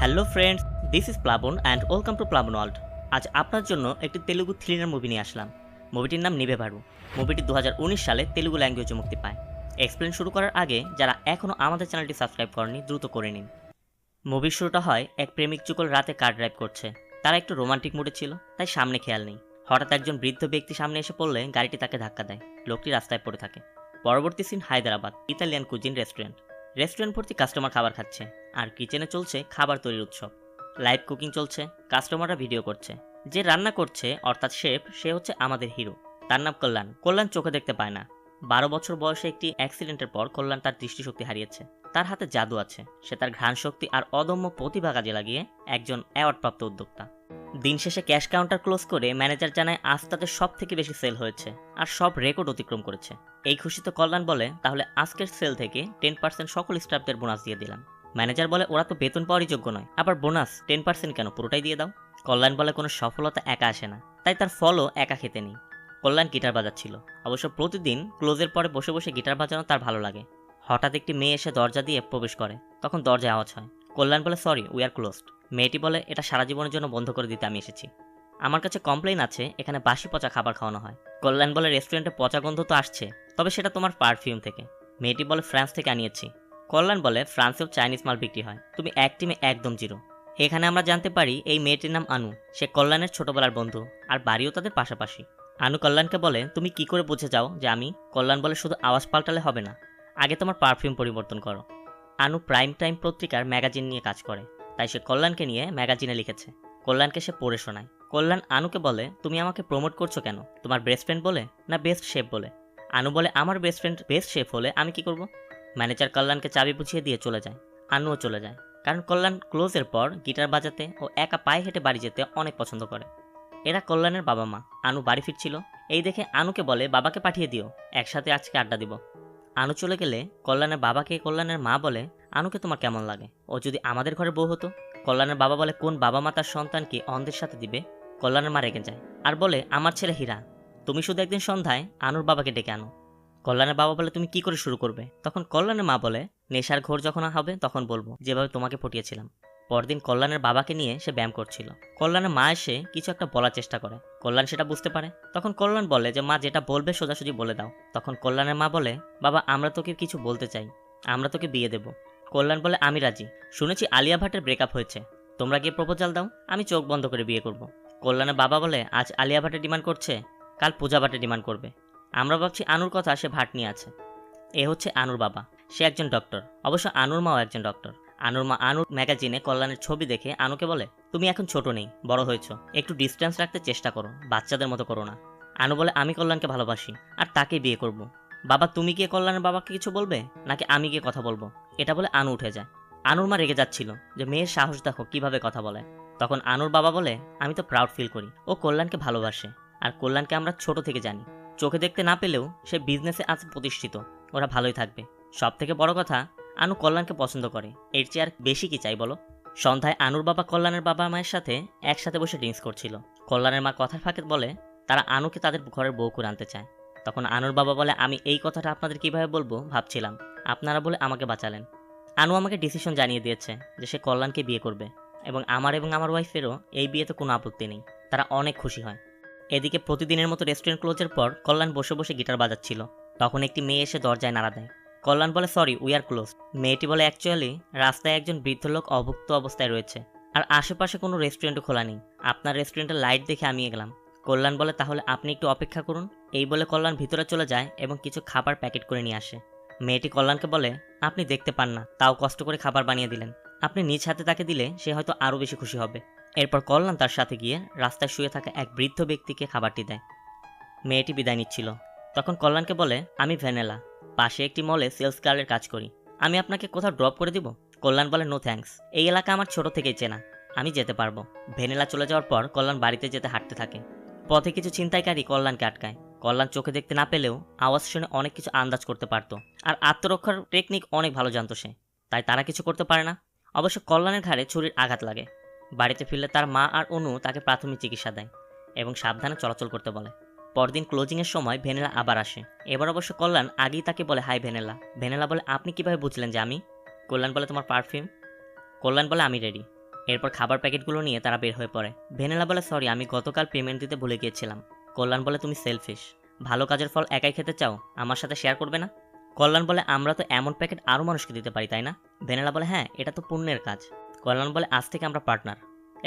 Hello friends, this is প্লাবন and welcome to প্লাবন world. আজ আপনার জন্য একটি তেলুগু থ্রিলার মুভি নিয়ে আসলাম। মুভিটির নাম নিভেভারু। মুভিটি 2019 সালে তেলুগু ল্যাঙ্গুয়েজে মুক্তি পায়। এক্সপ্লেন শুরু করার আগে যারা এখনও আমাদের চ্যানেলটি সাবস্ক্রাইব করেনি দ্রুত করে নিন। মুভির শুরুটা হয় এক প্রেমিক যুগল রাতে কার ড্রাইভ করছে। তারা একটু রোমান্টিক মুডে ছিল, তাই সামনে খেয়াল নেই। হঠাৎ একজন বৃদ্ধ ব্যক্তি সামনে এসে পড়লে গাড়িটি তাকে ধাক্কা দেয়। লোকটি রাস্তায় পড়ে থাকে। পরবর্তী scene Hyderabad, Italian cuisine restaurant. Restaurant ভর্তি কাস্টমার খাবার খাচ্ছে, আর কিচেনে চলছে খাবার তৈরির উৎসব। লাইভ কুকিং চলছে, কাস্টমাররা ভিডিও করছে। যে রান্না করছে অর্থাৎ শেফ, সে হচ্ছে আমাদের হিরো। তার নাম কল্যাণ। কল্যাণ চোখে দেখতে পায় না। 12 বছর বয়সে একটি অ্যাক্সিডেন্টের পর কল্যাণ তার দৃষ্টিশক্তি হারিয়েছে। তার হাতে জাদু আছে। সে তার ঘ্রাণ শক্তি আর অদম্য প্রতিভা কাজে লাগিয়ে একজন অ্যাওয়ার্ডপ্রাপ্ত উদ্যোক্তা। দিন শেষে ক্যাশ কাউন্টার ক্লোজ করে ম্যানেজার জানায় আজ তাদের সব থেকে বেশি সেল হয়েছে আর সব রেকর্ড অতিক্রম করেছে। এই খুশিতে কল্যাণ বলে, তাহলে আজকের সেল থেকে 10% সকল স্টাফদের বোনাস দিয়ে দিলাম। ম্যানেজার বলে, ওরা তো বেতন পাওয়ারই যোগ্য নয়, আবার বোনাস 10% কেন, পুরোটাই দিয়ে দাও। কল্যাণ বলে, কোনো সফলতা একা আসে না, তাই তার ফলও একা খেতে নেই। কল্যাণ গিটার বাজাচ্ছিল। অবশ্য প্রতিদিন ক্লোজের পরে বসে বসে গিটার বাজানো তার ভালো লাগে। হঠাৎ একটি মেয়ে এসে দরজা দিয়ে প্রবেশ করে। তখন দরজায় আওয়াজ হয়। কল্যাণ বলে, সরি, উই আর ক্লোজড। মেয়েটি বলে, এটা সারা জীবনের জন্য বন্ধ করে দিতে আমি এসেছি। আমার কাছে কমপ্লেইন আছে, এখানে বাসি পচা খাবার খাওয়ানো হয়। কল্যাণ বলে, রেস্টুরেন্টে পচা গন্ধ তো আসছে, তবে সেটা তোমার পারফিউম থেকে। মেয়েটি বলে, ফ্রান্স থেকে আনিয়েছি। কল্যাণ বলে, ফ্রান্সেও চাইনিজ মাল বিক্রি হয়, তুমি এক টিমে একদম জিরো। এখানে আমরা জানতে পারি এই মেয়েটির নাম আনু। সে কল্যাণের ছোটবেলার বন্ধু, আর বাড়িও তাদের পাশাপাশি। আনু কল্যাণকে বলে, তুমি কি করে বুঝে যাও যে আমি? কল্যাণ বলে, শুধু আওয়াজ পাল্টালে হবে না, আগে তোমার পারফিউম পরিবর্তন করো। আনু প্রাইম টাইম পত্রিকার ম্যাগাজিন নিয়ে কাজ করে, তাই সে কল্যাণকে নিয়ে ম্যাগাজিনে লিখেছে। কল্যাণকে সে পড়ে শোনায়। কল্যাণ আনুকে বলে, তুমি আমাকে প্রমোট করছো কেন? তোমার বেস্ট ফ্রেন্ড বলে, না বেস্ট শেফ বলে? আনু বলে, আমার বেস্ট ফ্রেন্ড বেস্ট শেফ হলে আমি কি করব? ম্যানেজার কল্যাণকে চাবি বুঝিয়ে দিয়ে চলে যায়। আনুও চলে যায়, কারণ কল্যাণ ক্লোজের পর গিটার বাজাতে ও একা পায়ে হেঁটে বাড়ি যেতে অনেক পছন্দ করে। এরা কল্যাণের বাবা মা। আনু বাড়ি ফিরছিল, এই দেখে আনুকে বলে, বাবাকে পাঠিয়ে দিও, একসাথে আজকে আড্ডা দিব। আনু চলে গেলে কল্যাণের বাবাকে কল্যাণের মা বলে, আনুকে তোমার কেমন লাগে? ও যদি আমাদের ঘরে বউ হতো। কল্যাণের বাবা বলে, কোন বাবা মা তার সন্তানকে অন্ধের সাথে দিবে? কল্যাণের মা রেগে যায় আর বলে, আমার ছেলে হীরা, তুমি শুধু একদিন সন্ধ্যায় আনুর বাবাকে ডেকে আনো। কল্যাণের বাবা বলে, তুমি কি করে শুরু করবে? তখন কল্যাণের মা বলে, নেশার ঘোর যখন হবে তখন বলবো, যেভাবে তোমাকে পটিয়েছিলাম। পরদিন কল্যাণের বাবাকে নিয়ে সে ব্যায়াম করছিল। কল্যাণের মা এসে কিছু একটা বলার চেষ্টা করে। কল্যাণ সেটা বুঝতে পারে। তখন কল্যাণ বলে যে, মা যেটা বলবে সোজাসুজি বলে দাও। তখন কল্যাণের মা বলে, বাবা আমরা তোকে কিছু বলতে চাই, আমরা তোকে বিয়ে দেব। কল্যাণ বলে, আমি রাজি। শুনেছি আলিয়া ভাটের ব্রেকআপ হয়েছে, তোমরা গিয়ে প্রপোজাল দাও, আমি চোখ বন্ধ করে বিয়ে করব। কল্যাণের বাবা বলে, আজ আলিয়া ভাটের ডিমান্ড করছে, কাল পূজা ভাটের ডিমান্ড করবে। আমরা ভাবছি আনুর কথা সে ভাট নিয়ে আছে। এ হচ্ছে আনুর বাবা, সে একজন ডক্টর। অবশ্য আনুর মাও একজন ডক্টর। আনুর মা আনুর ম্যাগাজিনে কল্যাণের ছবি দেখে আনুকে বলে, তুমি এখন ছোট নেই, বড় হয়েছ, একটু ডিস্টেন্স রাখতে চেষ্টা করো, বাচ্চাদের মতো করো না। আনু বলে, আমি কল্যাণকে ভালোবাসি আর তাকে বিয়ে করব। বাবা তুমি গিয়ে কল্যাণের বাবাকে কিছু বলবে নাকি আমি গিয়ে কথা বলবো? এটা বলে আনু উঠে যায়। আনুর মা রেগে যাচ্ছিল যে মেয়ের সাহস দেখো কিভাবে কথা বলে। তখন আনুর বাবা বলে, আমি তো প্রাউড ফিল করি, ও কল্যাণকে ভালোবাসে। আর কল্যাণকে আমরা ছোট থেকে জানি, চোখে দেখতে না পেলেও সে বিজনেসে আজ প্রতিষ্ঠিত, ওরা ভালোই থাকবে। সব থেকে বড় কথা, আনু কল্যাণকে পছন্দ করে, এর চেয়ে আর বেশি কি চাই বলো? সন্ধ্যায় আনুর বাবা কল্যাণের বাবা মায়ের সাথে একসাথে বসে ড্রিঙ্কস করছিল। কল্যাণের মা কথার ফাঁকে বলে, তারা আনুকে তাদের ঘরের বউ করে আনতে চায়। তখন আনুর বাবা বলে, আমি এই কথাটা আপনাদের কিভাবে বলবো ভাবছিলাম, আপনারা বলে আমাকে বাঁচালেন। আনু আমাকে ডিসিশন জানিয়ে দিয়েছে যে সে কল্যাণকে বিয়ে করবে, এবং আমার ওয়াইফেরও এই বিয়েতে কোনো আপত্তি নেই। তারা অনেক খুশি হয়। এদিকে প্রতিদিনের মতো রেস্টুরেন্ট ক্লোজের পর কল্যাণ বসে বসে গিটার বাজাচ্ছিল। তখন একটি মেয়ে এসে দরজায় নাড়া দেয়। কল্যাণ বলে, সরি, উই আর ক্লোজ। মেয়েটি বলে, অ্যাকচুয়ালি রাস্তায় একজন বৃদ্ধ লোক অভুক্ত অবস্থায় রয়েছে, আর আশেপাশে কোনো রেস্টুরেন্টও খোলা নেই। আপনার রেস্টুরেন্টের লাইট দেখে আমি এগলাম। কল্যাণ বলে, তাহলে আপনি একটু অপেক্ষা করুন। এই বলে কল্যাণ ভিতরে চলে যায় এবং কিছু খাবার প্যাকেট করে নিয়ে আসে। মেয়েটি কল্যাণকে বলে, আপনি দেখতে পান না, তাও কষ্ট করে খাবার বানিয়ে দিলেন, আপনি নিজ হাতে তাকে দিলে সে হয়তো আরও বেশি খুশি হবে। এরপর কল্যাণ তার সাথে গিয়ে রাস্তায় শুয়ে থাকা এক বৃদ্ধ ব্যক্তিকে খাবারটি দেয়। মেয়েটি বিদায় নিচ্ছিল। তখন কল্যাণকে বলে, আমি ভ্যানেলা, পাশে একটি মলে সেলস গার্লের কাজ করি, আমি আপনাকে কোথাও ড্রপ করে দিব? কল্যাণ বলে, নো থ্যাঙ্কস, এই এলাকা আমার ছোট থেকেই চেনা, আমি যেতে পারবো। ভ্যানেলা চলে যাওয়ার পর কল্যাণ বাড়িতে যেতে হাঁটতে থাকে। পথে কিছু ছিনতাইকারী কল্যাণকে আটকায়। কল্যাণ চোখে দেখতে না পেলেও আওয়াজ শুনে অনেক কিছু আন্দাজ করতে পারত, আর আত্মরক্ষার টেকনিক অনেক ভালো জানতো সে, তাই তারা কিছু করতে পারে না। অবশ্য কল্যাণের ঘাড়ে ছুরির আঘাত লাগে। বাড়িতে ফিরলে তার মা আর অনু তাকে প্রাথমিক চিকিৎসা দেয় এবং সাবধানে চলাচল করতে বলে। পরদিন ক্লোজিংয়ের সময় ভ্যানেলা আবার আসে। এবার অবশ্য কল্যাণ আগেই তাকে বলে, হাই ভ্যানেলা। ভ্যানেলা বলে, আপনি কিভাবে বুঝলেন যে আমি? কল্যাণ বলে, তোমার পারফিউম। কল্যাণ বলে, আমি রেডি। এরপর খাবার প্যাকেটগুলো নিয়ে তারা বের হয়ে পড়ে। ভেনেলা বলে, সরি, আমি গতকাল পেমেন্ট দিতে ভুলে গিয়েছিলাম। কল্যাণ বলে, তুমি সেলফিশ, ভালো কাজের ফল একাই খেতে চাও, আমার সাথে শেয়ার করবে না? কল্যাণ বলে, আমরা তো এমন প্যাকেট আরও মানুষকে দিতে পারি, তাই না? ভেনেলা বলে, হ্যাঁ, এটা তো পুণ্যের কাজ। কল্যাণ বলে, আজ থেকে আমরা পার্টনার।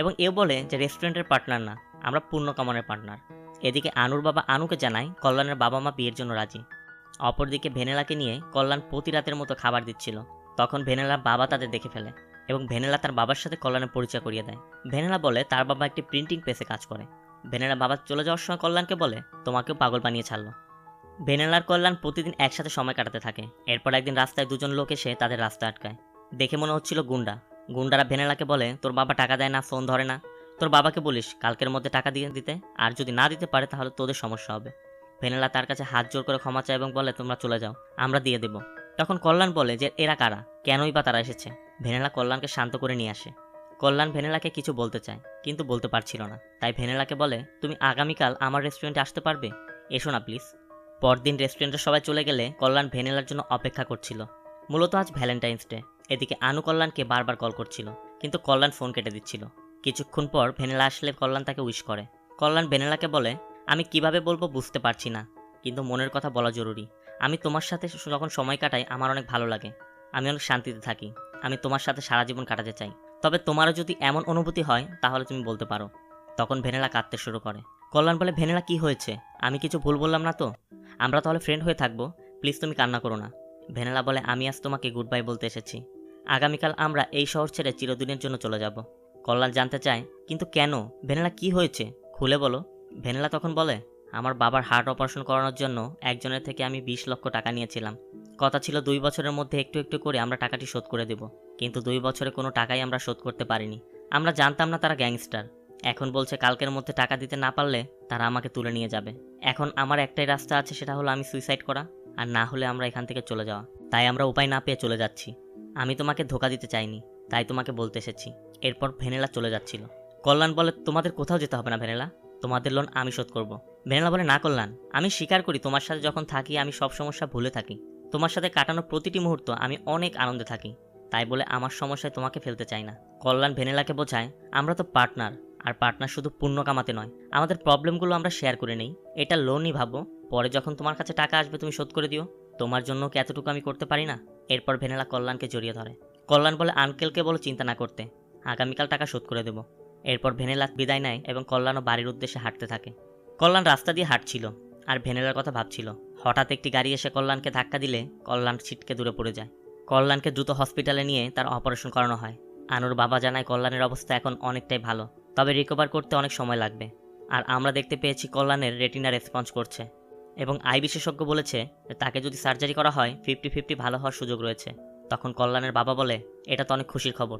এবং এও বলে যে রেস্টুরেন্টের পার্টনার না, আমরা পূর্ণ কামানের পার্টনার। এদিকে আনুর বাবা আনুকে জানায় কল্যাণের বাবা মা বিয়ের জন্য রাজি। অপরদিকে ভেনেলাকে নিয়ে কল্যাণ প্রতি রাতের মতো খাবার দিচ্ছিল। তখন ভেনেলার বাবা তাদের দেখে ফেলে এবং ভেনেলা তার বাবার সাথে কল্যাণের পরিচয় করিয়ে দেয়। ভেনেলা বলে তার বাবা একটি প্রিন্টিং প্রেসে কাজ করে। ভেনেলা বাবা চলে যাওয়ার সময় কল্যাণকে বলে, তোমাকেও পাগল বানিয়ে ছাড়লো। ভেনেলার কল্যাণ প্রতিদিন একসাথে সময় কাটাতে থাকে। এরপর একদিন রাস্তায় দুজন লোক এসে তাদের রাস্তা আটকায়। দেখে মনে হচ্ছিল গুন্ডা। গুন্ডারা ভেনেলাকে বলে, তোর বাবা টাকা দেয় না, ফোন ধরে না, তোর বাবাকে বলিস কালকের মধ্যে টাকা দিয়ে দিতে, আর যদি না দিতে পারে তাহলে তোদের সমস্যা হবে। ভেনেলা তার কাছে হাত জোর করে ক্ষমা চায় এবং বলে, তোমরা চলে যাও, আমরা দিয়ে দেব। তখন কল্যাণ বলে যে এরা কারা, কেনই বা তারা এসেছে। ভেনেলা কল্যাণকে শান্ত করে নিয়ে আসে। কল্যাণ ভেনেলাকে কিছু বলতে চায় কিন্তু বলতে পারছিল না, তাই ভেনেলাকে বলে, তুমি আগামীকাল আমার রেস্টুরেন্টে আসতে পারবে? এসো না প্লিজ। পরদিন রেস্টুরেন্টে সবাই চলে গেলে কল্যাণ ভেনেলার জন্য অপেক্ষা করছিল। মূলত আজ ভ্যালেন্টাইন্স ডে। এদিকে আনু কল্যাণকে বারবার কল করছিল কিন্তু কল্যাণ ফোন কেটে দিচ্ছিল। কিছুক্ষণ পর ভেনেলা আসলে কল্যাণ তাকে উইশ করে। কল্যাণ ভেনেলাকে বলে, আমি কিভাবে বলবো বুঝতে পারছি না, কিন্তু মনের কথা বলা জরুরি। আমি তোমার সাথে যখন সময় কাটাই আমার অনেক ভালো লাগে, আমি অনেক শান্তিতে থাকি, আমি তোমার সাথে সারা জীবন কাটাতে চাই। তবে তোমারও যদি এমন অনুভূতি হয় তাহলে তুমি বলতে পারো। তখন ভেনেলা কাঁদতে শুরু করে। কল্যাণ বলে, ভেনেলা কি হয়েছে, আমি কিছু ভুল বললাম না তো? আমরা তাহলে ফ্রেন্ড হয়ে থাকবো, প্লিজ তুমি কান্না করো না। ভেনেলা বলে, আমি আজ তোমাকে গুড বাই বলতে এসেছি। আগামীকাল আমরা এই শহর ছেড়ে চিরদিনের জন্য চলে যাব। কল্যাণ জানতে চায়, কিন্তু কেন? ভেনেলা কি হয়েছে, খুলে বলো। ভেনেলা তখন বলে, আমার বাবার হার্ট অপারেশন করানোর জন্য একজনের থেকে আমি 20 লক্ষ টাকা নিয়েছিলাম। কথা ছিল 2 বছরের মধ্যে একটু একটু করে আমরা টাকাটি শোধ করে দেব, কিন্তু 2 বছরে কোনো টাকাই আমরা শোধ করতে পারিনি। আমরা জানতাম না তারা গ্যাংস্টার। এখন বলছে কালকের মধ্যে টাকা দিতে না পারলে তারা আমাকে তুলে নিয়ে যাবে। এখন আমার একটাই রাস্তা আছে, সেটা হলো আমি সুইসাইড করা, আর না হলে আমরা এখান থেকে চলে যাওয়া। তাই আমরা উপায় না পেয়ে চলে যাচ্ছি। আমি তোমাকে ধোকা দিতে চাইনি, তাই তোমাকে বলতে এসেছি। এরপর ভেনেলা চলে যাচ্ছিল। কল্যাণ বলে, তোমাদের কোথাও যেতে হবে না ভেনেলা, তোমাদের লোন আমি শোধ করব। ভেনেলা বলে, না কল্যাণ, আমি স্বীকার করি তোমার সাথে যখন থাকি আমি সব সমস্যা ভুলে থাকি। তোমার সাথে কাটানো প্রতিটি মুহূর্ত আমি অনেক আনন্দে থাকি, তাই বলে আমার সমস্যায় তোমাকে ফেলতে চাই না। কল্যাণ ভেনেলাকে বোঝায়, আমরা তো পার্টনার, আর পার্টনার শুধু পুণ্য কামাতে নয়, আমাদের প্রবলেমগুলো আমরা শেয়ার করে নেই। এটা লোনই ভাবো, পরে যখন তোমার কাছে টাকা আসবে তুমি শোধ করে দিও। তোমার জন্য কি এতটুকু আমি করতে পারি না? এরপর ভেনেলা কল্যাণকে জড়িয়ে ধরে। কল্যাণ বলে, আঙ্কেলকে বলো চিন্তা না করতে, আগামীকাল টাকা শোধ করে দেব। এরপর ভেনেলা বিদায় নেয় এবং কল্যাণও বাড়ির উদ্দেশ্যে হাঁটতে থাকে। কল্যাণ রাস্তা দিয়ে হাঁটছিল আর ভেনেলার কথা ভাবছিল। হঠাৎ একটি গাড়ি এসে কল্যাণকে ধাক্কা দিলে কল্যাণ ছিটকে দূরে পড়ে যায়। কল্যাণকে দ্রুত হসপিটালে নিয়ে তার অপারেশন করানো হয়। আনুর বাবা জানায় কল্যাণের অবস্থা এখন অনেকটাই ভালো, তবে রিকভার করতে অনেক সময় লাগবে। আর আমরা দেখতে পেয়েছি কল্যাণের রেটিনা রেসপন্স করছে এবং আই বিশেষজ্ঞ বলেছে যে তাকে যদি সার্জারি করা হয় 50-50 ভালো হওয়ার সুযোগ রয়েছে। তখন কল্যাণের বাবা বলে, এটা তো অনেক খুশির খবর,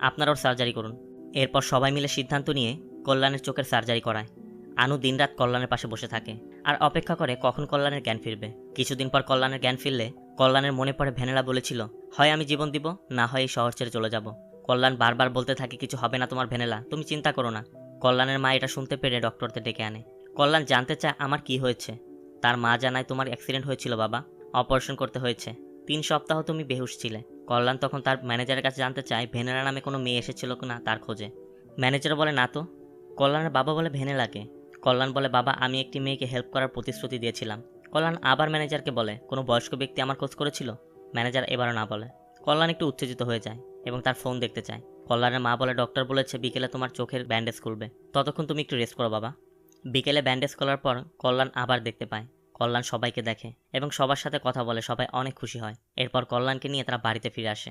আপনারাও সার্জারি করুন। এরপর সবাই মিলে সিদ্ধান্ত নিয়ে কল্যাণের চোখের সার্জারি করায়। আনু দিনরাত কল্যাণের পাশে বসে থাকে আর অপেক্ষা করে কখন কল্যাণের জ্ঞান ফিরবে। কিছুদিন পর কল্যাণের জ্ঞান ফিরলে কল্যাণের মনে পড়ে ভেনেলা বলেছিল, হয় আমি জীবন দিব, না হয় এই শহর ছেড়ে চলে যাব। কল্যাণ বারবার বলতে থাকে, কিছু হবে না তোমার ভেনেলা, তুমি চিন্তা করো না। কল্যাণের মা এটা শুনতে পেরে ডক্টরদের ডেকে আনে। কল্যাণ জানতে চায় আমার কি হয়েছে। তার মা জানায়, তোমার অ্যাক্সিডেন্ট হয়েছিল বাবা, অপারেশন করতে হয়েছে, 3 সপ্তাহ তুমি বেহুশ ছিলে। কল্যাণ তখন তার ম্যানেজারের কাছে জানতে চায় ভেনেলা নামে কোনো মেয়ে এসেছিল না তার খোঁজে। ম্যানেজার বলে, না তো। কল্যাণের বাবা বলে, ভেনেলাকে? কল্যাণ বলে, বাবা আমি একটি মেয়েকে হেল্প করার প্রতিশ্রুতি দিয়েছিলাম। কল্যাণ আবার ম্যানেজারকে বলে, কোনো বয়স্ক ব্যক্তি আমার খোঁজ করেছিল? ম্যানেজার এবারও না বলে। কল্যাণ একটু উত্তেজিত হয়ে যায় এবং তার ফোন দেখতে চায়। কল্যাণের মা বলে, ডক্টর বলেছে বিকেলে তোমার চোখের ব্যান্ডেজ খুলবে, ততক্ষণ তুমি একটু রেস্ট করো বাবা। বিকেলে ব্যান্ডেজ খোলার পর কল্যাণ আবার দেখতে পায়। কল্যাণ সবাইকে দেখে এবং সবার সাথে কথা বলে, সবাই অনেক খুশি হয়। এরপর কল্যাণকে নিয়ে তারা বাড়িতে ফিরে আসে।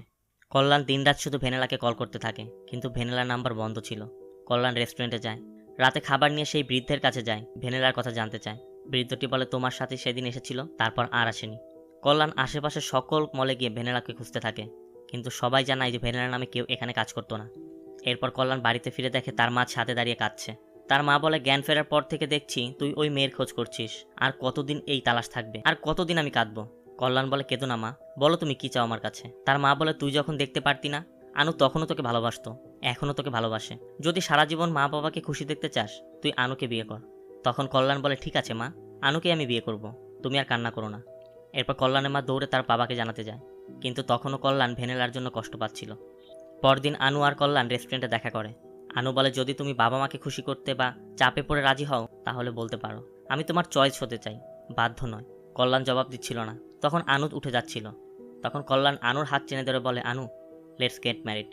কল্যাণ দিনরাত শুধু ভেনেলাকে কল করতে থাকে, কিন্তু ভেনেলার নাম্বার বন্ধ ছিল। কল্যাণ রেস্টুরেন্টে যায়। রাতে খাবার নিয়ে সেই বৃদ্ধের কাছে যায়, ভেনেলার কথা জানতে চায়। বৃদ্ধটি বলে, তোমার সাথে সেদিন এসেছিল, তারপর আর আসেনি। কল্যাণ আশেপাশে সকল মলে গিয়ে ভেনেলাকে খুঁজতে থাকে, কিন্তু সবাই জানায় যে ভেনেলার নামে কেউ এখানে কাজ করতো না। এরপর কল্যাণ বাড়িতে ফিরে দেখে তার মা ছাদে দাঁড়িয়ে কাঁদছে। তার মা বলে, জ্ঞান ফেরার পর থেকে দেখছি তুই ওই মেয়ের খোঁজ করছিস, আর কতদিন এই তালাশ থাকবে, আর কতদিন আমি কাঁদবো? কল্যাণ বলে, কেঁদো না মা, বলো তুমি কি চাও আমার কাছে। তার মা বলে, তুই যখন দেখতে পারতি না, আনু তখনও তোকে ভালোবাসতো, এখনও তোকে ভালোবাসে। যদি সারা জীবন মা বাবাকে খুশি দেখতে চাস, তুই আনুকে বিয়ে কর। তখন কল্যাণ বলে, ঠিক আছে মা, আনুকে আমি বিয়ে করব, তুমি আর কান্না করো না। এরপর কল্যাণের মা দৌড়ে তার বাবাকে জানাতে যায়, কিন্তু তখনও কল্যাণ ভেনেলার জন্য কষ্ট পাচ্ছিল। পরদিন আনু আর কল্যাণ রেস্টুরেন্টে দেখা করে। আনু বলে, যদি তুমি বাবা মাকে খুশি করতে বা চাপে পড়ে রাজি হও তাহলে বলতে পারো, আমি তোমার চয়েস হতে চাই, বাধ্য নয়। কল্যাণ জবাব দিচ্ছিল না। তখন আনু উঠে যাচ্ছিল। তখন কল্যাণ আনুর হাত টেনে ধরে বলে, আনু, লেটস গেট ম্যারিড।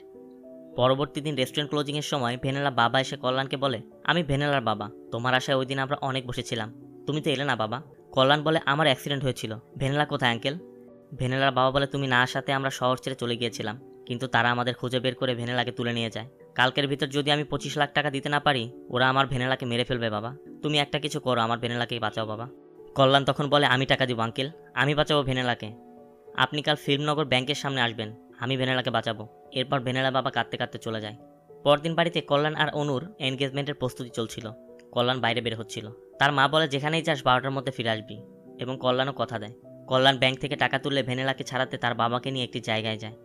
পরবর্তী দিন রেস্টুরেন্ট ক্লোজিংয়ের সময় ভেনেলা বাবা এসে কল্যাণকে বলে, আমি ভেনেলার বাবা, তোমার আশায় ওই দিন আমরা অনেক বসেছিলাম, তুমি তো এলে না বাবা। কল্যাণ বলে, আমার অ্যাক্সিডেন্ট হয়েছিল, ভেনেলা কোথায় আঙ্কেল? ভেনেলার বাবা বলে, তুমি না আসাতে আমরা শহর ছেড়ে চলে গিয়েছিলাম, কিন্তু তারা আমাদের খুঁজে বের করে ভেনেলাকে তুলে নিয়ে যায়। কালকের ভিতর যদি আমি 25 লাখ টাকা দিতে না পারি, ওরা আমার ভেনেলাকে মেরে ফেলবে বাবা। তুমি একটা কিছু করো, আমার ভেনেলাকেই বাঁচাও বাবা। কল্যাণ তখন বলে, আমি টাকা দিব আঙ্কেল, আমি বাঁচাবো ভেনেলাকে। আপনি কাল ফিল্মনগর ব্যাংকের সামনে আসবেন, আমি ভেনেলাকে বাঁচাবো। এরপর ভেনেলা বাবা কাঁদতে কাঁদতে চলে যায়। পরদিন বাড়িতে কল্যাণ আর অনুর এনগেজমেন্টের প্রস্তুতি চলছিল। কল্যাণ বাইরে বের হচ্ছিল। তার মা বলে, যেখানেই যাস 12টার মধ্যে ফিরে আসবি, এবং কল্যাণও কথা দেয়। কল্যাণ ব্যাংক থেকে টাকা তুললে ভেনেলাকে ছাড়াতে তার বাবাকে নিয়ে একটি জায়গায় যায়।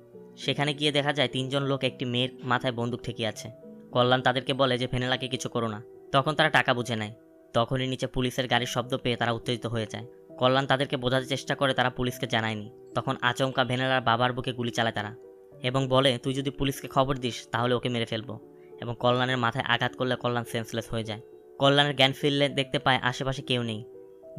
সেখানে গিয়ে দেখা যায় 3জন লোক একটি মেয়ের মাথায় বন্দুক ঠেকিয়ে আছে। কল্যাণ তাদেরকে বলে যে ভেনেলাকে কিছু করো না। তখন তারা টাকা বুঝে নেয়। তখনই নিচে পুলিশের গাড়ির শব্দ পেয়ে তারা উত্তেজিত হয়ে যায়। কল্যাণ তাদেরকে বোঝাতে চেষ্টা করে তারা পুলিশকে জানায়নি। তখন আচমকা ভেনেলার বাবার বুকে গুলি চালায় তারা, এবং বলে, তুই যদি পুলিশকে খবর দিস তাহলে ওকে মেরে ফেলবো। এবং কল্যাণের মাথায় আঘাত করলে কল্যাণ সেন্সলেস হয়ে যায়। কল্যাণের জ্ঞান ফিরলে দেখতে পায় আশেপাশে কেউ নেই।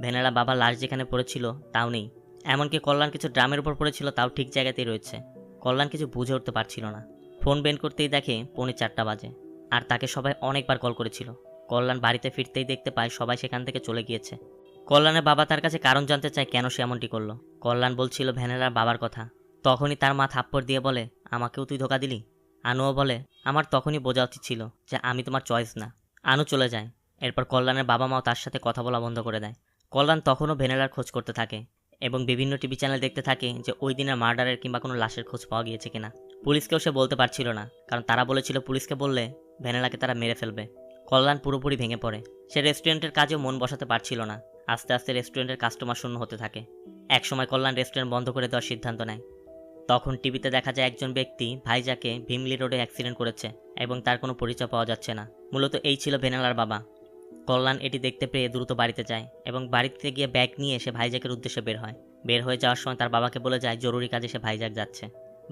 ভেনেলা বাবার লাশ যেখানে পড়েছিল তাও নেই। এমনকি কল্যাণ কিছু ড্রামের উপর পড়েছিল, তাও ঠিক জায়গাতেই রয়েছে। কল্যাণ কিছু বুঝে উঠতে পারছিল না। ফোন বের করতেই দেখে 4:45 বাজে, আর তাকে সবাই অনেকবার কল করেছিল। কল্যাণ বাড়িতে ফিরতেই দেখতে পায় সবাই সেখান থেকে চলে গিয়েছে। কল্যাণের বাবা তার কাছে কারণ জানতে চায় কেন সে এমনটি করলো। কল্যাণ বলছিল ভেনেলার বাবার কথা। তখনই তার মা থাপ্পড় দিয়ে বলে, আমাকেও তুই ধোকা দিলি? আনুও বলে, আমার তখনই বোঝা উচিত ছিল যে আমি তোমার চয়েস না। আনু চলে যায়। এরপর কল্যাণের বাবা মাও তার সাথে কথা বলা বন্ধ করে দেয়। কল্যাণ তখনও ভেনেলার খোঁজ করতে থাকে এবং বিভিন্ন টিভি চ্যানেল দেখতে থাকে যে ওই দিনের মার্ডারের কিংবা কোনো লাশের খোঁজ পাওয়া গিয়েছে কিনা। পুলিশকেও সে বলতে পারছিল না, কারণ তারা বলেছিল পুলিশকে বললে ভেনেলাকে তারা মেরে ফেলবে। কল্যাণ পুরোপুরি ভেঙে পড়ে। সে রেস্টুরেন্টের কাজেও মন বসাতে পারছিল না। আস্তে আস্তে রেস্টুরেন্টের কাস্টমার শূন্য হতে থাকে। একসময় কল্যাণ রেস্টুরেন্ট বন্ধ করে দেওয়ার সিদ্ধান্ত নেয়। তখন টিভিতে দেখা যায় একজন ব্যক্তি ভাইজাকে ভীমলি রোডে অ্যাক্সিডেন্ট করেছে এবং তার কোনো পরিচয় পাওয়া যাচ্ছে না। মূলত এই ছিল ভেনেলার বাবা। কল্যাণ এটি দেখতে পেয়ে দ্রুত বাড়িতে যায় এবং বাড়িতে গিয়ে ব্যাগ নিয়ে সে ভাইজাকের উদ্দেশ্যে বের হয়। বের হয়ে যাওয়ার সময় তার বাবাকে বলে যায় জরুরি কাজে সে ভাইজাক যাচ্ছে।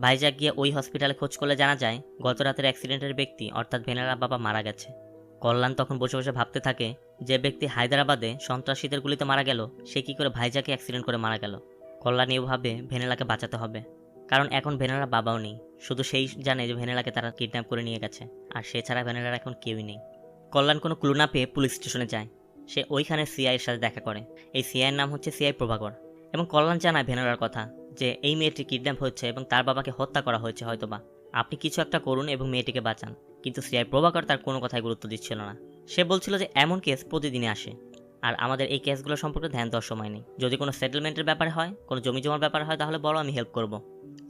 ভাইজাক গিয়ে ওই হসপিটালে খোঁজ করলে জানা যায় গত রাতের অ্যাক্সিডেন্টের ব্যক্তি অর্থাৎ ভেনেলার বাবা মারা গেছে। কল্যাণ তখন বসে বসে ভাবতে থাকে, যে ব্যক্তি হায়দ্রাবাদে সন্ত্রাসীদের গুলিতে মারা গেল সে কি করে ভাইজাকে অ্যাক্সিডেন্ট করে মারা গেল। কল্যাণ এভাবে ভেনেলাকে বাঁচাতে হবে, কারণ এখন ভেনেলার বাবাও নেই। শুধু সেই জানে যে ভেনেলাকে তারা কিডন্যাপ করে নিয়ে গেছে, আর সে ছাড়া ভেনেলার এখন কেউই নেই। কল্যাণ কোনো ক্লু না পেয়ে পুলিশ স্টেশনে যায়। সে ওইখানে সিআইয়ের সাথে দেখা করে। এই সিআইয়ের নাম হচ্ছে সিআই প্রভাকর। এবং কল্যাণ জানায় ভেনেলার কথা যে এই মেয়েটি কিডন্যাপ হচ্ছে এবং তার বাবাকে হত্যা করা হয়েছে হয়তোবা, আপনি কিছু একটা করুন এবং মেয়েটিকে বাঁচান। কিন্তু সিআই প্রভাকর তার কোনো কথায় গুরুত্ব দিচ্ছিল না। সে বলছিল যে এমন কেস প্রতিদিনই আসে, আর আমাদের এই কেসগুলো সম্পর্কে ধ্যান দেওয়ার সময় নেই। যদি কোনো সেটেলমেন্টের ব্যাপারে হয়, কোনো জমি জমার ব্যাপারে হয়, তাহলে বলো, আমি হেল্প করব।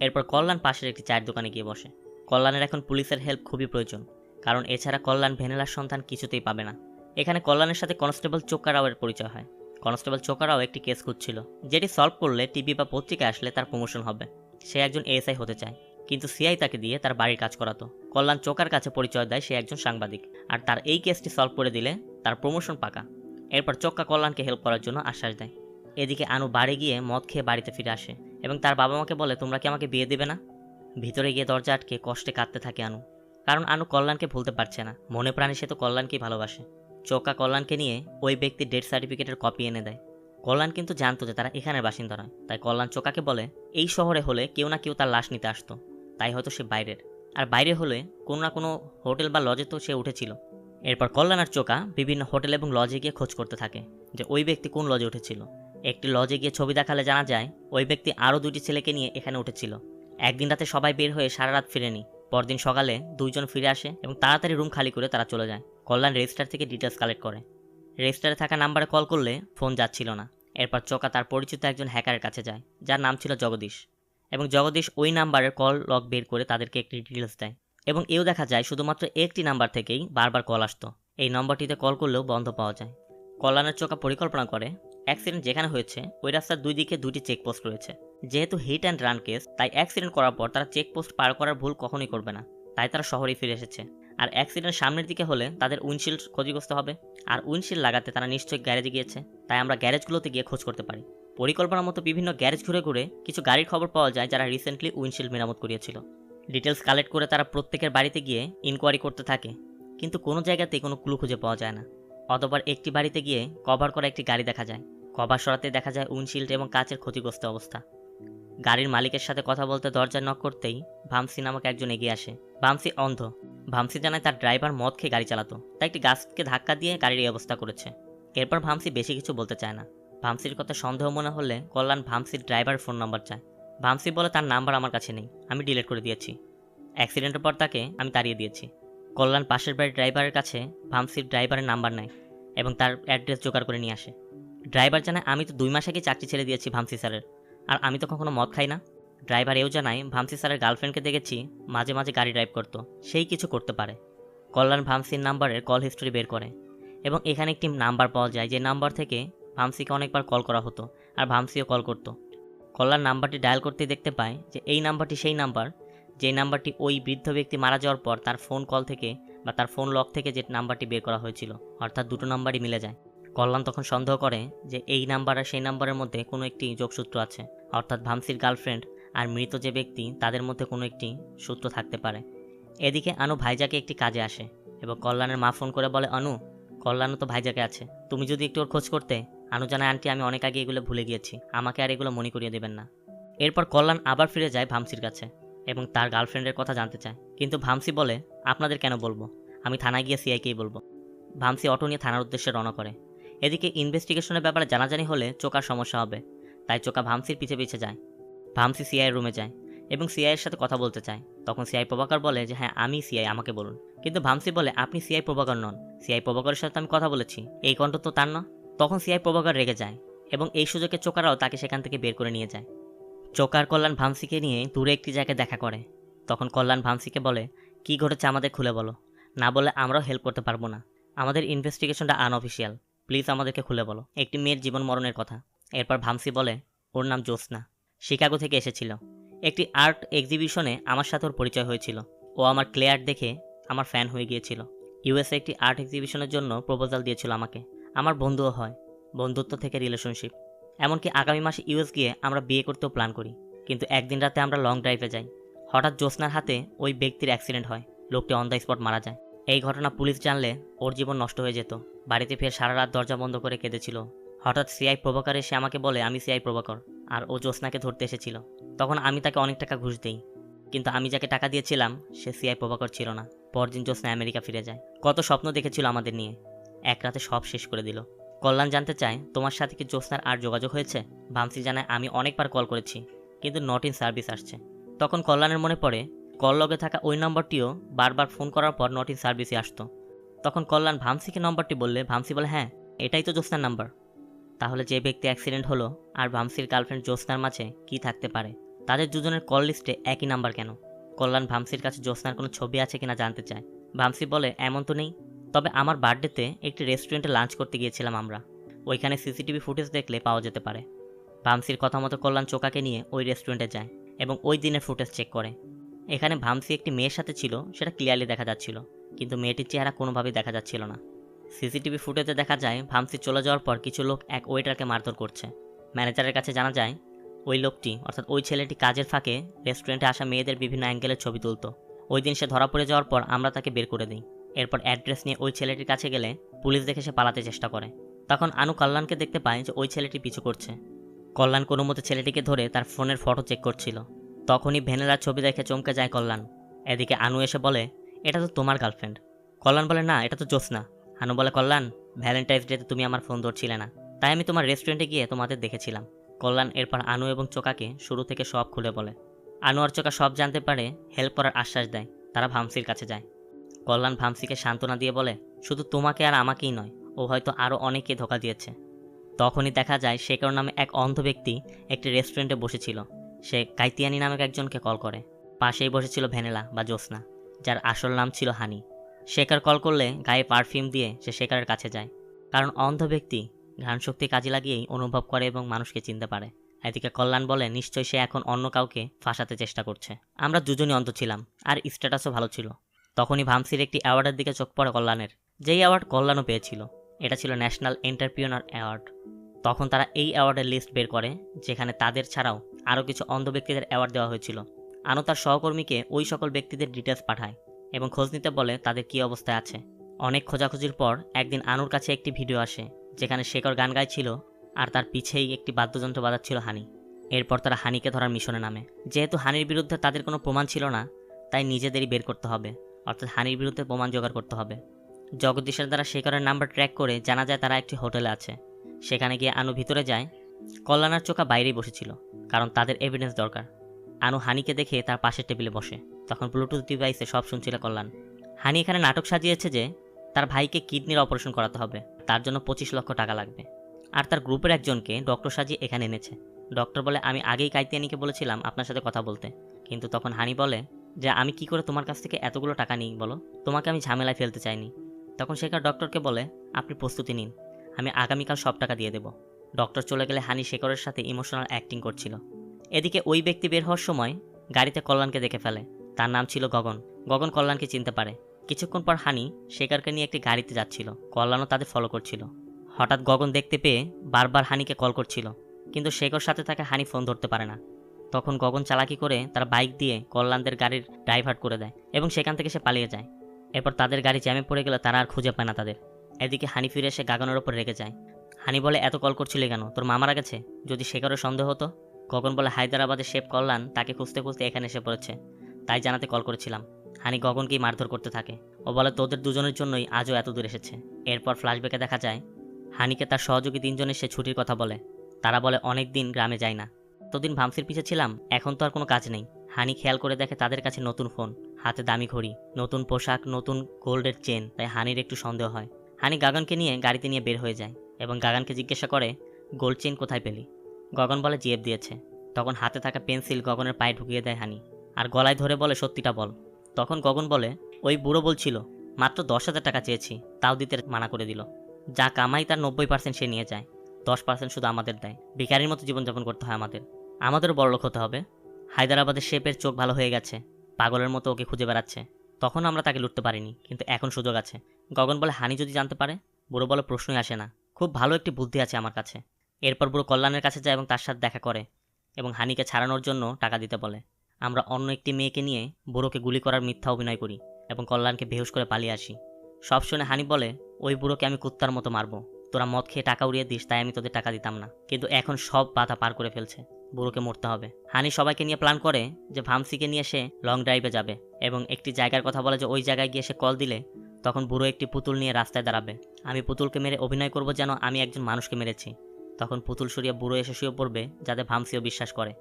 এরপর কল্যাণ পাশের একটি চায়ের দোকানে গিয়ে বসে। কল্যাণের এখন পুলিশের হেল্প খুবই প্রয়োজন, কারণ এছাড়া কল্যাণ ভেনেলার সন্তান কিছুতেই পাবে না। এখানে কল্যাণের সাথে কনস্টেবল চোক্কা রাওয়ের পরিচয় হয়। কনস্টেবল চোক্কা রাও একটি কেস খুঁজছিল, যেটি সলভ করলে টিভি বা পত্রিকায় আসলে তার প্রমোশন হবে। সে একজন এএসআই হতে চায়, কিন্তু সিআই তাকে দিয়ে তার বাড়ির কাজ করাতো। কল্যাণ চোকার কাছে পরিচয় দেয় সে একজন সাংবাদিক, আর তার এই কেসটি সলভ করে দিলে তার প্রমোশন পাকা। এরপর চোক্কা কল্যাণকে হেল্প করার জন্য আশ্বাস দেয়। এদিকে আনু বাড়ি গিয়ে মদ খেয়ে বাড়িতে ফিরে আসে এবং তার বাবা মাকে বলে, তোমরা কি আমাকে বিয়ে দেবে না? ভিতরে গিয়ে দরজা আটকে কষ্টে কাঁদতে থাকে আনু, কারণ আনু কল্যাণকে ভুলতে পারছে না। মনে প্রাণে সে তো কল্যাণকেই ভালোবাসে। চোক্কা কল্যাণকে নিয়ে ওই ব্যক্তির ডেথ সার্টিফিকেটের কপি এনে দেয়। কল্যাণ কিন্তু জানতো যে তারা এখানের বাসিন্দা নয়, তাই কল্যাণ চোক্কাকে বলে এই শহরে হলে কেউ না কেউ তার লাশ নিতে আসতো, তাই হয়তো সে বাইরের। আর বাইরে হলে কোনো না কোনো হোটেল বা লজে তো সে উঠেছিল। এরপর কল্যাণ আর চোকা বিভিন্ন হোটেল এবং লজে গিয়ে খোঁজ করতে থাকে যে ওই ব্যক্তি কোন লজে উঠেছিল। একটি লজে গিয়ে ছবি দেখালে জানা যায় ওই ব্যক্তি আরও 2টি ছেলেকে নিয়ে এখানে উঠেছিল। একদিন রাতে সবাই বের হয়ে সারা রাত ফিরেনি। পরদিন সকালে 2জন ফিরে আসে এবং তাড়াতাড়ি রুম খালি করে তারা চলে যায়। কল্যাণ রেজিস্টার থেকে ডিটেলস কালেক্ট করে। রেজিস্টারে থাকা নাম্বারে কল করলে ফোন যাচ্ছিল না। এরপর চোকা তার পরিচিত একজন হ্যাকারের কাছে যায়, যার নাম ছিল জগদীশ, এবং জগদীশ ওই নাম্বারের কল লগ বের করে তাদেরকে একটি ডিটেলস দেয়। এবং এও দেখা যায় শুধুমাত্র একটি নাম্বার থেকেই বারবার কল আসতো। এই নম্বরটিতে কল করলেও বন্ধ পাওয়া যায়। কল্যাণের চোকা পরিকল্পনা করে অ্যাক্সিডেন্ট যেখানে হয়েছে ওই রাস্তার 2 দিকে 2টি চেকপোস্ট রয়েছে। যেহেতু হিট অ্যান্ড রান কেস, তাই অ্যাক্সিডেন্ট করার পর তারা চেকপোস্ট পার করার ভুল কখনোই করবে না। তাই তারা শহরেই ফিরে এসেছে। আর অ্যাক্সিডেন্ট সামনের দিকে হলে তাদের উইন্ডশিল্ড ক্ষতিগ্রস্ত হবে, আর উইন্ডশিল্ড লাগাতে তারা নিশ্চয়ই গ্যারেজে গিয়েছে। তাই আমরা গ্যারেজগুলোতে গিয়ে খোঁজ করতে পারি। পরিকল্পনার মতো বিভিন্ন গ্যারেজ ঘুরে ঘুরে কিছু গাড়ির খবর পাওয়া যায় যারা রিসেন্টলি উইন্ডশিল্ড মেরামত করিয়েছিল। ডিটেলস কালেক্ট করে তারা প্রত্যেকের বাড়িতে গিয়ে ইনকোয়ারি করতে থাকে, কিন্তু কোনো জায়গাতেই কোনো ক্লু খুঁজে পাওয়া যায় না। অতঃপর একটি বাড়িতে গিয়ে কভার করা একটি গাড়ি দেখা যায়। কভার সরাতে দেখা যায় উইন্ডশিল্ড এবং কাচের ক্ষতিগ্রস্ত অবস্থা। গাড়ির মালিকের সাথে কথা বলতে দরজা নক করতেই ভামসি নামক একজন এগিয়ে আসে। ভামসি অন্ধ। ভামসি জানায় তার ড্রাইভার মদ খেয়ে গাড়ি চালাতো, তাই একটি গাছকে ধাক্কা দিয়ে গাড়ির এই অবস্থা করেছে। এরপর ভামসি বেশি কিছু বলতে চায় না। ভামসির কথা সন্দেহ মনে হলে কল্যাণ ভামসির ড্রাইভার ফোন নাম্বার চায়। ভামসি বলে তার নাম্বার আমার কাছে নেই, আমি ডিলিট করে দিয়েছি। অ্যাক্সিডেন্টের পর তাকে আমি তাড়িয়ে দিয়েছি। কল্যাণ পাশের বাড়ির ড্রাইভারের কাছে ভামসির ড্রাইভারের নাম্বার নেয় এবং তার অ্যাড্রেস জোগাড় করে নিয়ে আসে। ড্রাইভার জানায় আমি তো 2 মাস আগে চাকরি ছেড়ে দিয়েছি ভামসি স্যারের, আর আমি তো কখনো মদ খাই না। ড্রাইভার এও জানায় ভামসি স্যারের গার্লফ্রেন্ডকে দেখেছি মাঝে মাঝে গাড়ি ড্রাইভ করতো, সেই কিছু করতে পারে। কল্যাণ ভামসির নাম্বারের কল হিস্টোরি বের করে এবং এখানে একটি নাম্বার পাওয়া যায় যে নাম্বার থেকে ভামসিকে অনেকবার কল করা হতো আর ভামসিও কল করতো। কল্যাণ নাম্বারটি ডায়াল করতেই দেখতে পায় যে এই নাম্বারটি সেই নাম্বার, যে নাম্বারটি ওই বৃদ্ধ ব্যক্তি মারা যাওয়ার পর তার ফোন কল থেকে বা তার ফোন লক থেকে যে নাম্বারটি বের করা হয়েছিল, অর্থাৎ দুটো নাম্বারই মিলে যায়। কল্যাণ তখন সন্দেহ করে যে এই নাম্বার আর সেই নাম্বারের মধ্যে কোনো একটি যোগসূত্র আছে, অর্থাৎ ভামসির গার্লফ্রেন্ড আর মৃত যে ব্যক্তি তাদের মধ্যে কোনো একটি সূত্র থাকতে পারে। এদিকে আনু ভাইজাকে একটি কাজে আসে এবং কল্যাণের মা ফোন করে বলে, অনু, কল্যাণও তো ভাইজাকে আছে, তুমি যদি একটু ওর খোঁজ করতে। আনু জানায়, আন্টি আমি অনেক আগে এগুলো ভুলে গিয়েছি, আমাকে আর এগুলো মনে করিয়ে দেবেন না। এরপর কল্যাণ আবার ফিরে যায় ভামসির কাছে এবং তার গার্লফ্রেন্ডের কথা জানতে চায়, কিন্তু ভামসি বলে আপনাদের কেন বলবো, আমি থানায় গিয়ে সিআইকেই বলবো। ভামসি অটো নিয়ে থানার উদ্দেশ্যে রওনা করে। এদিকে ইনভেস্টিগেশনের ব্যাপারে জানাজানি হলে চোকার সমস্যা হবে, তাই চোকা ভামসির পিছে পিছে যায়। ভামসি সিআইয়ের রুমে যায় এবং সিআইয়ের সাথে কথা বলতে চায়। তখন সিআই প্রভাকর বলে যে হ্যাঁ আমি সিআই, আমাকে বলুন। কিন্তু ভামসি বলে আপনি সিআই প্রভাকর নন, সিআই প্রভাকরের সাথে আমি কথা বলেছি, এই কণ্ঠ তো তার না। তখন সিআই প্রভাকর রেগে যায় এবং এই সুযোগে চোকারাও তাকে সেখান থেকে বের করে নিয়ে যায়। চোকার কল্যাণ ভামসিকে নিয়ে দূরে একটি জায়গায় দেখা করে। তখন কল্যাণ ভামসিকে বলে কি ঘটেছে আমাদের খুলে বলো, না বলে আমরাও হেল্প করতে পারবো না, আমাদের ইনভেস্টিগেশনটা আনঅফিসিয়াল, প্লিজ আমাদেরকে খুলে বলো একটি মেয়ের জীবন মরণের কথা। এরপর ভামসি বলে ওর নাম জ্যোৎস্না, শিকাগো থেকে এসেছিল, একটি আর্ট এক্সিবিশনে আমার সাথে ওর পরিচয় হয়েছিল, ও আমার ক্লে আর্ট দেখে আমার ফ্যান হয়ে গিয়েছিল। ইউএসএ একটি আর্ট এক্সিবিশনের জন্য প্রপোজাল দিয়েছিল আমাকে, আমার বন্ধুও হয়, বন্ধুত্ব থেকে রিলেশনশিপ, এমনকি আগামী মাসে ইউএস গিয়ে আমরা বিয়ে করতেও প্ল্যান করি। কিন্তু একদিন রাতে আমরা লং ড্রাইভে যাই, হঠাৎ জ্যোৎস্নার হাতে ওই ব্যক্তির অ্যাক্সিডেন্ট হয়, লোকটি অন দ্য স্পট মারা যায়। এই ঘটনা পুলিশ জানলে ওর জীবন নষ্ট হয়ে যেত। বাড়িতে ফের সারা রাত দরজা বন্ধ করে কেঁদেছিল। হঠাৎ সিআই প্রভাকর এসে আমাকে বলে আমি সিআই প্রভাকর আর ও জ্যোৎস্নাকে ধরতে এসেছিল। তখন আমি তাকে অনেক টাকা ঘুষ দিই, কিন্তু আমি যাকে টাকা দিয়েছিলাম সে সিআই প্রভাকর ছিল না। পরদিন জ্যোৎস্না আমেরিকা ফিরে যায়। কত স্বপ্ন দেখেছিল আমাদের নিয়ে, এক রাতে সব শেষ করে দিল। কল্যাণ জানতে চায় তোমার সাথে কি জ্যোৎস্নার আর যোগাযোগ হয়েছে? ভামসি জানায় আমি অনেকবার কল করেছি, কিন্তু নট ইন সার্ভিস আসছে। তখন কল্যাণের মনে পড়ে কল লগে থাকা ওই নম্বরটিও বারবার ফোন করার পর নট ইন সার্ভিসে আসতো। তখন কল্যাণ ভামসিকে নম্বরটি বললে ভামসি বলে হ্যাঁ এটাই তো জ্যোৎস্নার নাম্বার। তাহলে যে ব্যক্তি অ্যাক্সিডেন্ট হলো আর ভামসির গার্লফ্রেন্ড জ্যোৎস্নার মাঝে কি থাকতে পারে? তাদের দুজনের কল লিস্টে একই নাম্বার কেন? কল্যাণ ভামসির কাছে জ্যোৎস্নার কোনো ছবি আছে কিনা জানতে চায়। ভামসি বলে এমন তো নেই, তবে আমার বার্থডেতে একটি রেস্টুরেন্টে লাঞ্চ করতে গিয়েছিলাম আমরা, ওইখানে সিসিটিভি ফুটেজ দেখলে পাওয়া যেতে পারে। ভামসির কথা মতো কল্যাণ চোকাকে নিয়ে ওই রেস্টুরেন্টে যায় এবং ওই দিনের ফুটেজ চেক করে। এখানে ভামসি একটি মেয়ের সাথে ছিল সেটা ক্লিয়ারলি দেখা যাচ্ছিল, কিন্তু মেয়েটির চেহারা কোনোভাবেই দেখা যাচ্ছিল না। সিসিটিভি ফুটেজে দেখা যায় ভামসি চলে যাওয়ার পর কিছু লোক এক ওয়েটারকে মারধর করছে। ম্যানেজারের কাছে জানা যায় ওই লোকটি অর্থাৎ ওই ছেলেটি কাজের ফাঁকে রেস্টুরেন্টে আসা মেয়েদের বিভিন্ন অ্যাঙ্গেলের ছবি তুলত। ওই দিন সে ধরা পড়ে যাওয়ার পর আমরা তাকে বের করে দিই। এরপর অ্যাড্রেস নিয়ে ওই ছেলেটির কাছে গেলে পুলিশ দেখে সে পালাতে চেষ্টা করে। তখন আনু কল্যাণকে দেখতে পায় যে ওই ছেলেটি পিছু করছে। কল্যাণ কোনো মতে ছেলেটিকে ধরে তার ফোনের ফটো চেক করছিল। তখনই ভ্যানেলার ছবি দেখে চমকে যায় কল্যাণ। এদিকে আনু এসে বলে এটা তো তোমার গার্লফ্রেন্ড। কল্যাণ বলে না এটা তো জ্যোৎস্না। আনু বলে কল্যাণ ভ্যালেন্টাইন্স ডেতে তুমি আমার ফোন ধরছিলে না, তাই আমি তোমার রেস্টুরেন্টে গিয়ে তোমাদের দেখেছিলাম। কল্যাণ এরপর আনু এবং চোকাকে শুরু থেকে সব খুলে বলে। আনু আর চোকা সব জানতে পারে, হেল্প করার আশ্বাস দেয়। তারা ভামসির কাছে যায়। কল্যাণ ভামসিকে সান্ত্বনা দিয়ে বলে শুধু তোমাকে আর আমাকেই নয়, ও হয়তো আরও অনেকে ধোঁকা দিয়েছে। তখনই দেখা যায় শেখর নামে এক অন্ধ ব্যক্তি একটি রেস্টুরেন্টে বসেছিল। সে কাইতিয়ানি নামক একজনকে কল করে। পাশেই বসেছিল ভ্যানেলা বা জ্যোৎস্না, যার আসল নাম ছিল হানি। শেখর কল করলে গায়ে পারফিউম দিয়ে সে শেখরের কাছে যায়, কারণ অন্ধ ব্যক্তি ঘ্রাণশক্তি কাজে লাগিয়েই অনুভব করে এবং মানুষকে চিনতে পারে। এদিকে কল্যাণ বলে নিশ্চয়ই সে এখন অন্য কাউকে ফাঁসাতে চেষ্টা করছে। আমরা দুজনই অন্ধ ছিলাম আর স্ট্যাটাসও ভালো ছিল। তখনই ভামসির একটি অ্যাওয়ার্ডের দিকে চোখ পড়ে কল্যাণের, যেই অ্যাওয়ার্ড কল্যাণও পেয়েছিল। এটা ছিল ন্যাশনাল এন্টারপ্রিউনার অ্যাওয়ার্ড। তখন তারা এই অ্যাওয়ার্ডের লিস্ট বের করে, যেখানে তাদের ছাড়াও আরও কিছু অন্ধ ব্যক্তিদের অ্যাওয়ার্ড দেওয়া হয়েছিল। আনু তার সহকর্মীকে ওই সকল ব্যক্তিদের ডিটেলস পাঠায় এবং খোঁজ নিতে বলে তাদের কী অবস্থায় আছে। অনেক খোঁজাখুঁজির পর একদিন আনুর কাছে একটি ভিডিও আসে যেখানে শেখর গান গাইছিল আর তার পিছেই একটি বাদ্যযন্ত্র বাজাচ্ছিল হানি। এরপর তারা হানিকে ধরার মিশনে নামে। যেহেতু হানির বিরুদ্ধে তাদের কোনো প্রমাণ ছিল না, তাই নিজেদেরই বের করতে হবে, অর্থাৎ হানির বিরুদ্ধে প্রমাণ জোগাড় করতে হবে। জগদীশের দ্বারা শেখরের নাম্বার ট্র্যাক করে জানা যায় তারা একটি হোটেলে আছে। সেখানে গিয়ে আনু ভিতরে যায়। কল্যাণ আর চোকা বাইরেই বসেছিল, কারণ তাদের এভিডেন্স দরকার। আনু হানিকে দেখে তার পাশের টেবিলে বসে। তখন ব্লুটুথ ডিভাইসে সব শুনছিল কল্যাণ। হানি এখানে নাটক সাজিয়েছে যে তার ভাইকে কিডনির অপারেশন করাতে হবে, তার জন্য 25 লক্ষ টাকা লাগবে। আর তার গ্রুপের একজনকে ডক্টর সাজিয়ে এখানে এনেছে। ডক্টর বলে, আমি আগেই কাইতিয়ানিকে বলেছিলাম আপনার সাথে কথা বলতে। কিন্তু তখন হানি বলে যে আমি কি করে তোমার কাছ থেকে এতগুলো টাকা নিই বলো, তোমাকে আমি ঝামেলায় ফেলতে চাইনি। তখন শেখর ডক্টরকে বলে, আপনি প্রস্তুতি নিন, আমি আগামীকাল সব টাকা দিয়ে দেব। ডক্টর চলে গেলে হানি শেখরের সাথে ইমোশনাল অ্যাক্টিং করছিল। এদিকে ওই ব্যক্তি বের হওয়ার সময় গাড়িতে কল্যাণকে দেখে ফেলে। তার নাম ছিল গগন। গগন কল্যাণকে চিনতে পারে। কিছুক্ষণ পর হানি শেখরকে নিয়ে একটি গাড়িতে যাচ্ছিল, কল্যাণও তাদের ফলো করছিল। হঠাৎ গগন দেখতে পেয়ে বারবার হানিকে কল করছিল, কিন্তু শেখর সাথে থাকে হানি ফোন ধরতে পারে না। তখন গগন চালাকি করে তার বাইক দিয়ে কল্যাণদের গাড়ির ডাইভার্ট করে দেয় এবং সেখান থেকে সে পালিয়ে যায়। এরপর তাদের গাড়ি জ্যামে পড়ে গেলে তারা আর খুঁজে পায় না তাদের। এদিকে হানি ফিরে এসে গগনের ওপর রেগে যায়। হানি বলে, এত কল করছিলি কেন, তোর মা মারা গেছে? যদি শেখরের সন্দেহ হতো। গগন বলে, হায়দ্রাবাদের শেফ কল্যাণ তাকে খুঁজতে খুঁজতে এখানে এসে পড়েছে, তাই জানাতে কল করেছিলাম। হানি গগনকেই মারধর করতে থাকে। ও বলে, তোদের দুজনের জন্যই আজও এত দূর এসেছে। এরপর ফ্ল্যাশব্যাকে দেখা যায় হানিকে তার সহযোগী 3 জন এসে ছুটির কথা বলে। তারা বলে, অনেক দিন গ্রামে যায় না, এতদিন ভামসির পিছে ছিলাম, এখন তো আর কোনো কাজ নেই। হানি খেয়াল করে দেখে তাদের কাছে নতুন ফোন, হাতে দামি ঘড়ি, নতুন পোশাক, নতুন গোল্ডের চেন। তাই হানির একটু সন্দেহ হয়। হানি গগনকে নিয়ে গাড়িতে নিয়ে বের হয়ে যায় এবং গগনকে জিজ্ঞাসা করে, গোল্ড চেন কোথায় পেলি? গগন বলে, জিএফ দিয়েছে। তখন হাতে থাকা পেন্সিল গগনের পায়ে ঢুকিয়ে দেয় হানি আর গলায় ধরে বলে, সত্যিটা বল। তখন গগন বলে, ওই বুড়ো বলছিল মাত্র 10,000 টাকা চেয়েছি, তাও দিতে মানা করে দিল। যা কামাই তার 90% সে নিয়ে যায়, 10% শুধু আমাদের দেয়। ভিখারির মতো জীবনযাপন করতে হয় আমাদেরও বড়লোক হতে হবে। হায়দ্রাবাদের শেপের চোখ ভালো হয়ে গেছে, পাগলের মতো ওকে খুঁজে বেড়াচ্ছে। তখন আমরা তাকে লুটতে পারিনি, কিন্তু এখন সুযোগ আছে। গগন বলে, হানি যদি জানতে পারে? বুড়ো বলে, প্রশ্নই আসে না, খুব ভালো একটি বুদ্ধি আছে আমার কাছে। এরপর বুড়ো কল্যাণের কাছে যায় এবং তার সাথে দেখা করে এবং হানিকে ছাড়ানোর জন্য টাকা দিতে বলে। আমরা অন্য একটি মেয়েকে নিয়ে বুড়োকে গুলি করার মিথ্যা অভিনয় করি এবং কল্যাণকে বেহুশ করে পালিয়ে আসি। সব শুনে হানি বলে, ওই বুড়োকে আমি কুত্তার মতো মারবো, তোরা মদ খেয়ে টাকা উড়িয়ে দিস, তাই আমি তোদের টাকা দিতাম না। কিন্তু এখন সব বাধা পার করে ফেলছে, বুড়োকে মরতে হবে। হানি সবাইকে নিয়ে প্ল্যান করে যে ভামসিকে নিয়ে সে লং ড্রাইভে যাবে এবং একটি জায়গার কথা বলে যে ওই জায়গায় গিয়ে সে কল দিলে তখন বুড়ো একটি পুতুল নিয়ে রাস্তায় দাঁড়াবে। আমি পুতুলকে মেরে অভিনয় করব যেন আমি একজন মানুষকে মেরেছি। তখন পুতুল সরিয়ে বুড়ো এসে শুয়ে পড়বে, যাতে ভামসিও বিশ্বাস করে।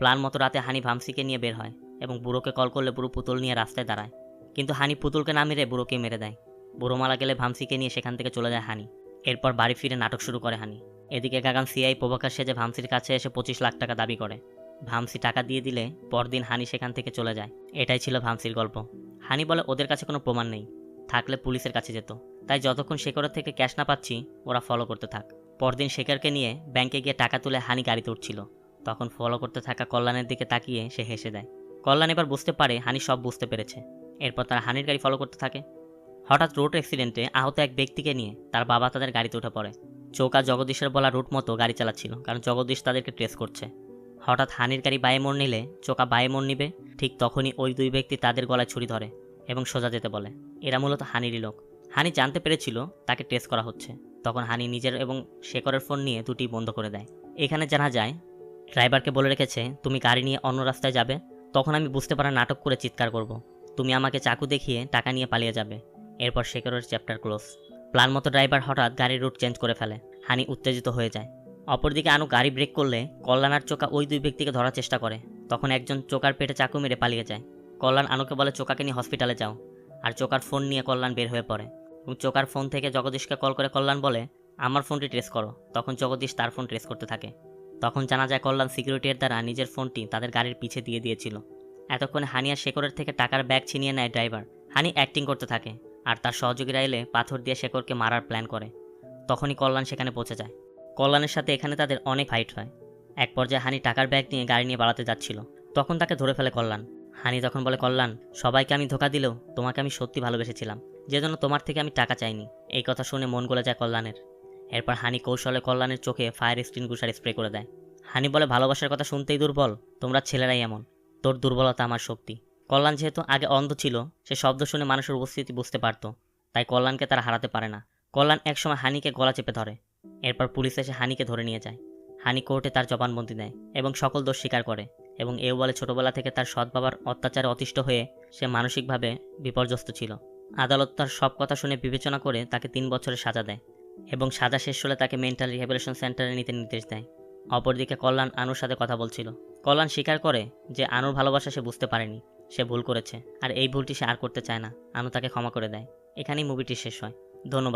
প্ল্যান মতো রাতে হানি ভামসিকে নিয়ে বের হয় এবং বুড়োকে কল করলে বুড়ো পুতুল নিয়ে রাস্তায় দাঁড়ায়। কিন্তু হানি পুতুলকে না মেরে বুড়োকে মেরে দেয়। বুড়ো মারা গেলে ভামসিকে নিয়ে সেখান থেকে চলে যায় হানি। এরপর বাড়ি ফিরে নাটক শুরু করে হানি। এদিকে গাগান সিআই প্রভাকার সেজে ভামসির কাছে এসে 25 লাখ টাকা দাবি করে। ভামসি টাকা দিয়ে দিলে পরদিন হানি সেখান থেকে চলে যায়। এটাই ছিল ভামসির গল্প। হানি বলে, ওদের কাছে কোনো প্রমাণ নেই, থাকলে পুলিশের কাছে যেত, তাই যতক্ষণ শেখরের থেকে ক্যাশ না পাচ্ছি ওরা ফলো করতে থাক। পরদিন শেখরকে নিয়ে ব্যাংকে গিয়ে টাকা তুলে হানি গাড়িতে উঠছিল। তখন ফলো করতে থাকা কল্যাণের দিকে তাকিয়ে সে হেসে দেয়। কল্যাণ এবার বুঝতে পারে হানি সব বুঝতে পেরেছে। এরপর তারা হানির গাড়ি ফলো করতে থাকে। হঠাৎ রোড অ্যাক্সিডেন্টে আহত এক ব্যক্তিকে নিয়ে তার বাবা তাদের গাড়িতে উঠে পড়ে। চৌকা জগদীশের বলা রুট মতো গাড়ি চালাচ্ছিল, কারণ জগদীশ তাদেরকে ট্রেস করছে। হঠাৎ হানির গাড়ি বায়ে মোড় নিলে চোকা বায়ে মোড় নিবে, ঠিক তখনই ওই 2 ব্যক্তি তাদের গলায় ছুরি ধরে এবং সোজা যেতে বলে। এরা মূলত হানিরই লোক। হানি জানতে পেরেছিল তাকে ট্রেস করা হচ্ছে। তখন হানি নিজের এবং শেখরের ফোন নিয়ে দুটি বন্ধ করে দেয়। এখানে জানা যায় ড্রাইভারকে বলে রেখেছে, তুমি গাড়ি নিয়ে অন্য রাস্তায় যাবে, তখন আমি বুঝতে পারা নাটক করে চিৎকার করব, তুমি আমাকে চাকু দেখিয়ে টাকা নিয়ে পালিয়ে যাবে। এরপর শেখরের চ্যাপ্টার ক্লোজ। প্ল্যান মতো ড্রাইভার হঠাৎ গাড়ির রুট চেঞ্জ করে ফেলে। হানি উত্তেজিত হয়ে যায়। অপরদিকে আনু গাড়ি ব্রেক করলে কল্যাণ আর চোকা ওই 2 ব্যক্তিকে ধরার চেষ্টা করে। তখন একজন চোকার পেটে চাকু মেরে পালিয়ে যায়। কল্যাণ আনুকে বলে, চোকাকে নিয়ে হসপিটালে যাও। আর চোকার ফোন নিয়ে কল্যাণ বের হয়ে পড়ে এবং চোকার ফোন থেকে জগদীশকে কল করে কল্যাণ বলে, আমার ফোনটি ট্রেস করো। তখন জগদীশ তার ফোন ট্রেস করতে থাকে। তখন জানা যায় কল্যাণ সিকিউরিটির দ্বারা নিজের ফোনটি তাদের গাড়ির পিছে দিয়ে দিয়েছিল। এতক্ষণে হানি আর শেখরের থেকে টাকার ব্যাগ ছিনিয়ে নেয় ড্রাইভার। হানি অ্যাক্টিং করতে থাকে আর তার সহযোগীরা এলে পাথর দিয়ে শেখরকে মারার প্ল্যান করে। তখনই কল্যাণ সেখানে পৌঁছে যায়। কল্যাণের সাথে এখানে তাদের অনেক ফাইট হয়। এক পর্যায়ে হানি টাকার ব্যাগ নিয়ে গাড়ি নিয়ে পালাতে যাচ্ছিল, তখন তাকে ধরে ফেলে কল্যাণ। হানি তখন বলে, কল্যাণ, সবাইকে আমি ধোকা দিলেও তোমাকে আমি সত্যি ভালোবেসেছিলাম, যে জন্য তোমার থেকে আমি টাকা চাইনি। এই কথা শুনে মন গলে যায় কল্যাণের। এরপর হানি কৌশলে কল্যাণের চোখে ফায়ার এক্সটিংগুইশার স্প্রে করে দেয়। হানি বলে, ভালোবাসার কথা শুনতেই দুর্বল, তোমরা ছেলেরাই এমন। তোর দুর্বলতা আমার শক্তি। কল্যাণ যেহেতু আগে অন্ধ ছিল, সে শব্দ শুনে মানুষের উপস্থিতি বুঝতে পারত, তাই কল্যাণকে তারা হারাতে পারে না। কল্যাণ একসময় হানিকে গলা চেপে ধরে। এরপর পুলিশ এসে হানিকে ধরে নিয়ে যায়। হানি কোর্টে তার জবানবন্দি দেয় এবং সকল দোষ স্বীকার করে, এবং এও বলে ছোটবেলা থেকে তার সৎ বাবার অত্যাচারে অতিষ্ঠ হয়ে সে মানসিকভাবে বিপর্যস্ত ছিল। আদালত তার সব কথা শুনে বিবেচনা করে তাকে 3 বছরের সাজা দেয়, এবং সাজা শেষ হলে তাকে মেন্টাল রিহ্যাবিলিটেশন সেন্টারে নিতে নির্দেশ দেয়। অপরদিকে কল্যাণ আনুর সাথে কথা বলছিল। কল্যাণ স্বীকার করে যে আনুর ভালোবাসা সে বুঝতে পারেনি, সে ভুল করেছে, আর এই ভুলটি সে আর করতে চায় না। আনু তাকে ক্ষমা করে দেয়। এখানেই মুভিটি শেষ হয়। ধন্যবাদ।